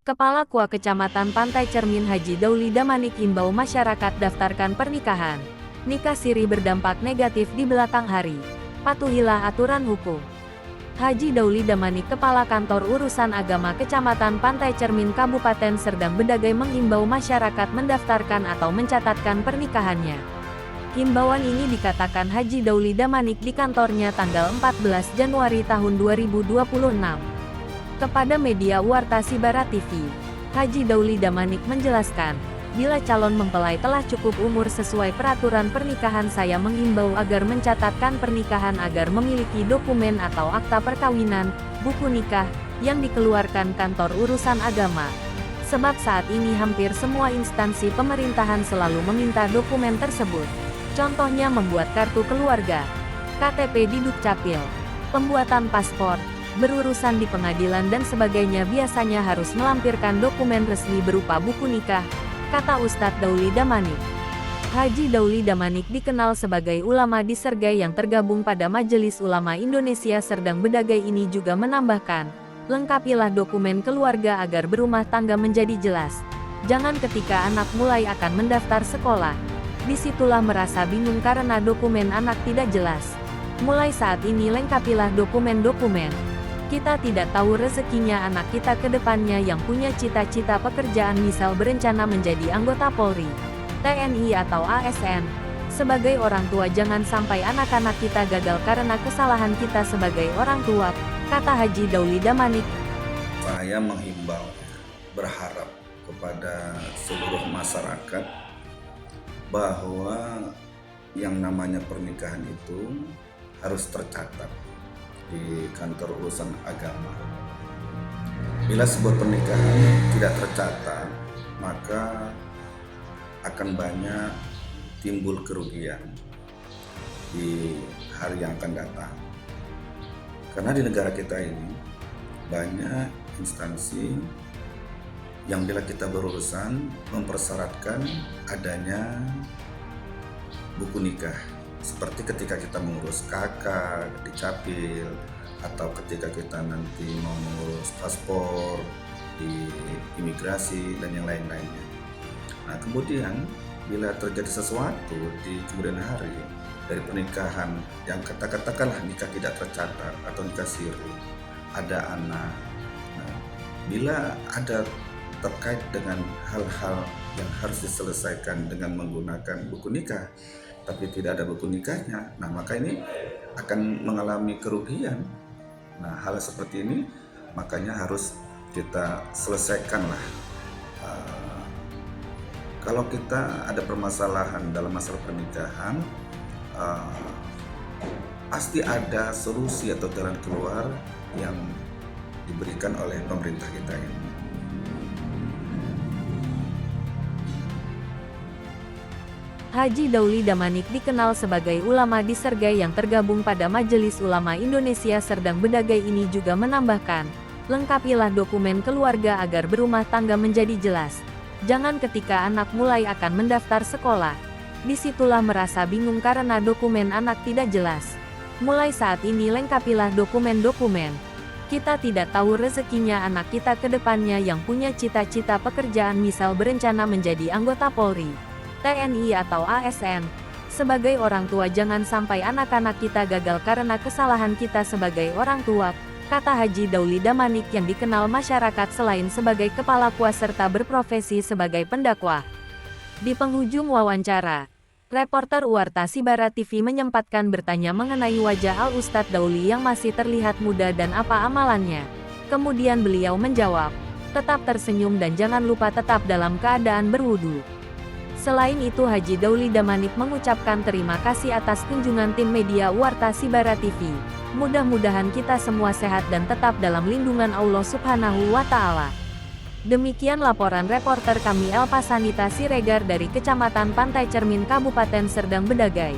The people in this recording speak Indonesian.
Kepala KUA Kecamatan Pantai Cermin Haji Dauli Damanik imbau masyarakat daftarkan pernikahan. Nikah siri berdampak negatif di belakang hari. Patuhilah aturan hukum. Haji Dauli Damanik Kepala Kantor Urusan Agama Kecamatan Pantai Cermin Kabupaten Serdang Bedagai mengimbau masyarakat mendaftarkan atau mencatatkan pernikahannya. Himbauan ini dikatakan Haji Dauli Damanik di kantornya tanggal 14 Januari tahun 2026. Kepada media Warta Sibara TV, Haji Dauli Damanik menjelaskan, bila calon mempelai telah cukup umur sesuai peraturan pernikahan, saya mengimbau agar mencatatkan pernikahan agar memiliki dokumen atau akta perkawinan, buku nikah, yang dikeluarkan kantor urusan agama. Sebab saat ini hampir semua instansi pemerintahan selalu meminta dokumen tersebut. Contohnya membuat kartu keluarga, KTP di Dukcapil, pembuatan paspor, berurusan di pengadilan dan sebagainya biasanya harus melampirkan dokumen resmi berupa buku nikah, kata Ustadz Dauli Damanik. Haji Dauli Damanik dikenal sebagai ulama di Sergai yang tergabung pada Majelis Ulama Indonesia Serdang Bedagai ini juga menambahkan, lengkapilah dokumen keluarga agar berumah tangga menjadi jelas. Jangan ketika anak mulai akan mendaftar sekolah, disitulah merasa bingung karena dokumen anak tidak jelas. Mulai saat ini lengkapilah dokumen-dokumen. Kita tidak tahu rezekinya anak kita ke depannya yang punya cita-cita pekerjaan, misal berencana menjadi anggota Polri, TNI atau ASN. Sebagai orang tua jangan sampai anak-anak kita gagal karena kesalahan kita sebagai orang tua, kata Haji Dauli Damanik. Saya menghimbau, berharap kepada seluruh masyarakat bahwa yang namanya pernikahan itu harus tercatat di kantor urusan agama. Bila sebuah pernikahan tidak tercatat, maka akan banyak timbul kerugian di hari yang akan datang. Karena di negara kita ini banyak instansi yang bila kita berurusan mempersyaratkan adanya buku nikah. Seperti ketika kita mengurus KK di Capil, atau ketika kita nanti mau mengurus paspor di imigrasi dan yang lain-lainnya. Nah, kemudian bila terjadi sesuatu di kemudian hari dari pernikahan yang katakanlah nikah tidak tercatat atau nikah siri, ada anak. Nah, bila ada terkait dengan hal-hal yang harus diselesaikan dengan menggunakan buku nikah, tapi tidak ada buku nikahnya, nah maka ini akan mengalami kerugian. Nah, hal seperti ini makanya harus kita selesaikanlah. Kalau kita ada permasalahan dalam masalah pernikahan, pasti ada solusi atau jalan keluar yang diberikan oleh pemerintah kita ini. Haji Dauli Damanik dikenal sebagai ulama di Sergai yang tergabung pada Majelis Ulama Indonesia Serdang Bedagai ini juga menambahkan, lengkapilah dokumen keluarga agar berumah tangga menjadi jelas. Jangan ketika anak mulai akan mendaftar sekolah, disitulah merasa bingung karena dokumen anak tidak jelas. Mulai saat ini lengkapilah dokumen-dokumen. Kita tidak tahu rezekinya anak kita ke depannya yang punya cita-cita pekerjaan, misal berencana menjadi anggota Polri, TNI atau ASN. Sebagai orang tua jangan sampai anak-anak kita gagal karena kesalahan kita sebagai orang tua, kata Haji Dauli Damanik yang dikenal masyarakat selain sebagai kepala KUA serta berprofesi sebagai pendakwah. Di penghujung wawancara, reporter Warta Sibara TV menyempatkan bertanya mengenai wajah Al-Ustadz Dauli yang masih terlihat muda dan apa amalannya. Kemudian beliau menjawab, tetap tersenyum dan jangan lupa tetap dalam keadaan berwudu. Selain itu Haji Dauli Damanik mengucapkan terima kasih atas kunjungan tim media Warta Sibara TV. Mudah-mudahan kita semua sehat dan tetap dalam lindungan Allah Subhanahu wa Ta'ala. Demikian laporan reporter kami Elpa Sanita Siregar dari Kecamatan Pantai Cermin Kabupaten Serdang Bedagai.